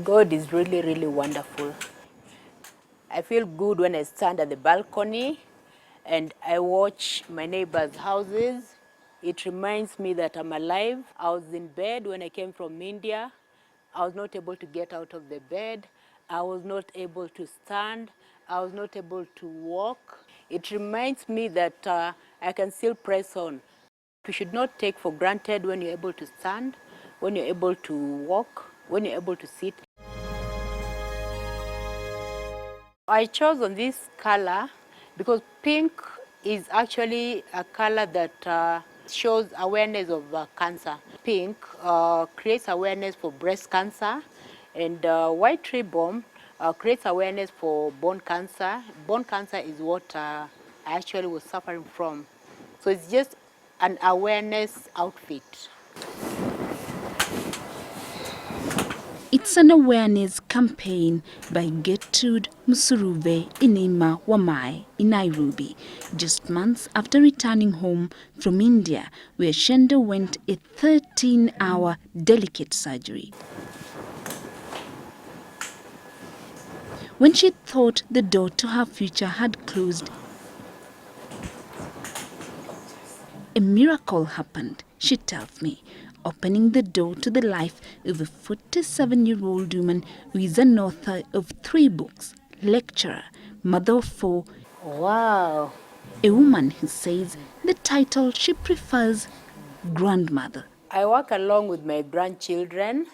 God is really, really wonderful. I feel good when I stand at the balcony and I watch my neighbors' houses. It reminds me that I'm alive. I was in bed when I came from India. I was not able to get out of the bed. I was not able to stand. I was not able to walk. It reminds me that I can still press on. You should not take for granted when you're able to stand, when you're able to walk, when you're able to sit. I chose on this color because pink is actually a color that shows awareness of cancer. Pink creates awareness for breast cancer, and white ribbon creates awareness for bone cancer. Bone cancer is what I actually was suffering from. So it's just an awareness outfit. It's an awareness campaign by Gertrude Wamae in Nairobi, just months after returning home from India, where she underwent a 13-hour delicate surgery. When she thought the door to her future had closed, a miracle happened, she tells me, opening the door to the life of a 47-year-old woman who is an author of 3 books, lecturer, mother of 4. Wow. A woman who says the title she prefers, grandmother. I work along with my grandchildren,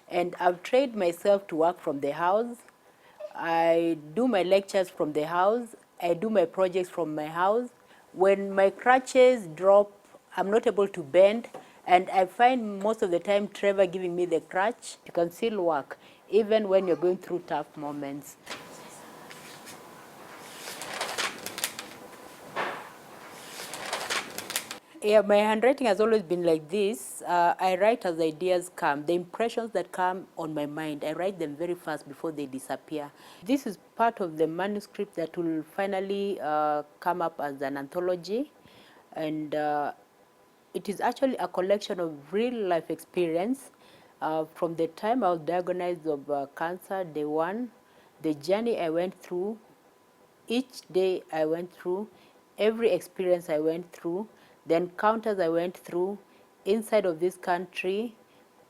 and I've trained myself to work from the house. I do my lectures from the house. I do my projects from my house. When my crutches drop, I'm not able to bend, and I find most of the time Trevor giving me the crutch. You can still work, even when you're going through tough moments. Yeah, my handwriting has always been like this. I write as ideas come. The impressions that come on my mind, I write them very fast before they disappear. This is part of the manuscript that will finally come up as an anthology. And it is actually a collection of real life experience from the time I was diagnosed of cancer, day 1, the journey I went through, each day I went through, every experience I went through, the encounters I went through, inside of this country,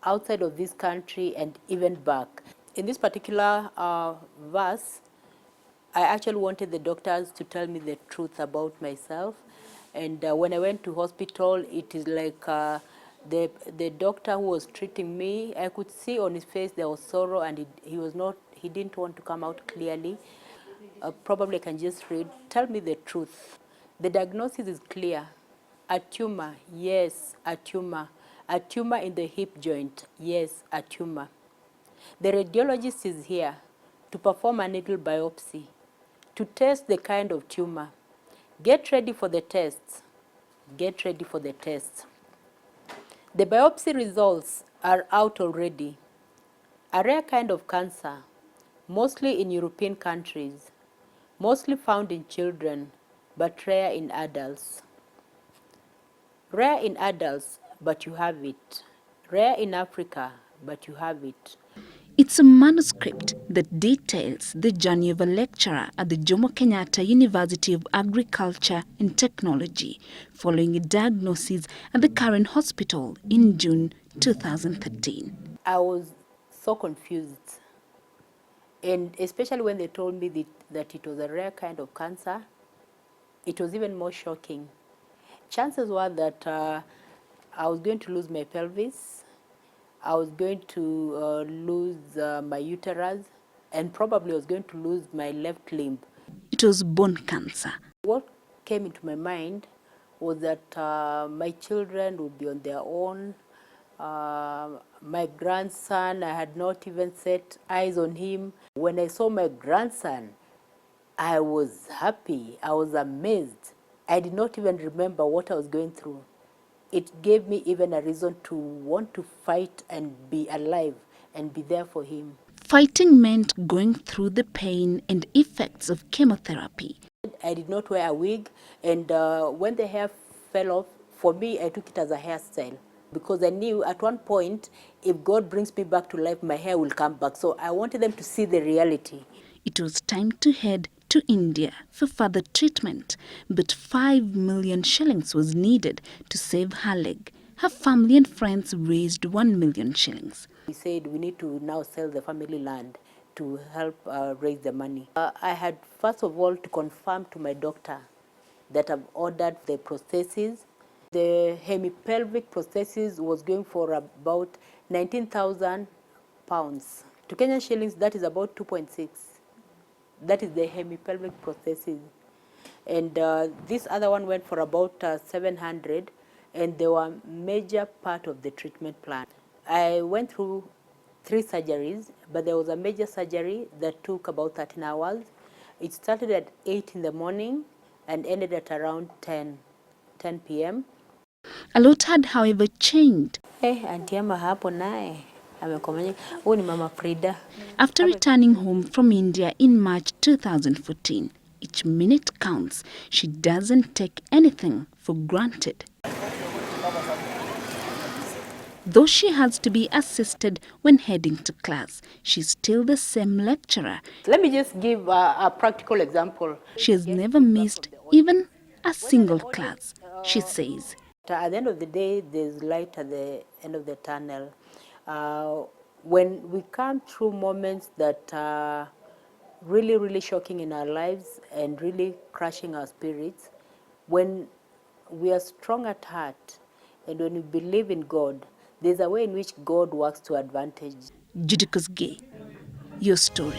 outside of this country, and even back. In this particular verse, I actually wanted the doctors to tell me the truth about myself. And when I went to hospital, it is like the doctor who was treating me, I could see on his face there was sorrow, and he didn't want to come out clearly. Probably I can just read, tell me the truth. The diagnosis is clear. A tumor, yes, a tumor. A tumor in the hip joint, yes, a tumor. The radiologist is here to perform a needle biopsy, to test the kind of tumor. Get ready for the tests. Get ready for the tests. The biopsy results are out already. A rare kind of cancer, mostly in European countries, mostly found in children, but rare in adults. Rare in adults, but you have it. Rare in Africa, but you have it. It's a manuscript that details the journey of a lecturer at the Jomo Kenyatta University of Agriculture and Technology, following a diagnosis at the current hospital in June 2013. I was so confused, and especially when they told me that it was a rare kind of cancer, it was even more shocking. Chances were that I was going to lose my pelvis, I was going to lose my uterus, and probably I was going to lose my left limb. It was bone cancer. What came into my mind was that my children would be on their own. My grandson, I had not even set eyes on him. When I saw my grandson, I was happy, I was amazed. I did not even remember what I was going through. It gave me even a reason to want to fight and be alive and be there for him. Fighting meant going through the pain and effects of chemotherapy. I did not wear a wig, and when the hair fell off, for me, I took it as a hairstyle. because I knew at one point, if God brings me back to life, my hair will come back. So I wanted them to see the reality. It was time to head to India for further treatment, but 5 million shillings was needed to save her leg. Her family and friends raised 1 million shillings. We said we need to now sell the family land to help raise the money. I had first of all to confirm to my doctor that I've ordered the prosthesis. The hemipelvic prosthesis was going for about 19,000 pounds. To Kenyan shillings, that is about 2.6. That is the hemipelvic prosthesis. And this other one went for about 700, and they were major part of the treatment plan. I went through 3 surgeries, but there was a major surgery that took about 13 hours. It started at 8 in the morning and ended at around 10 p.m. A lot had, however, changed. Auntie Emma hapo naye amekomenya. Huyu ni Mama Frida. After returning home from India in March 2014, each minute counts. She doesn't take anything for granted. Though she has to be assisted when heading to class, she's still the same lecturer. Let me just give a practical example. She has never missed even a single class, she says. At the end of the day, there's light at the end of the tunnel. When we come through moments that are really, really shocking in our lives and really crushing our spirits, when we are strong at heart and when we believe in God, there's a way in which God works to advantage. Judy Kosgei, your story.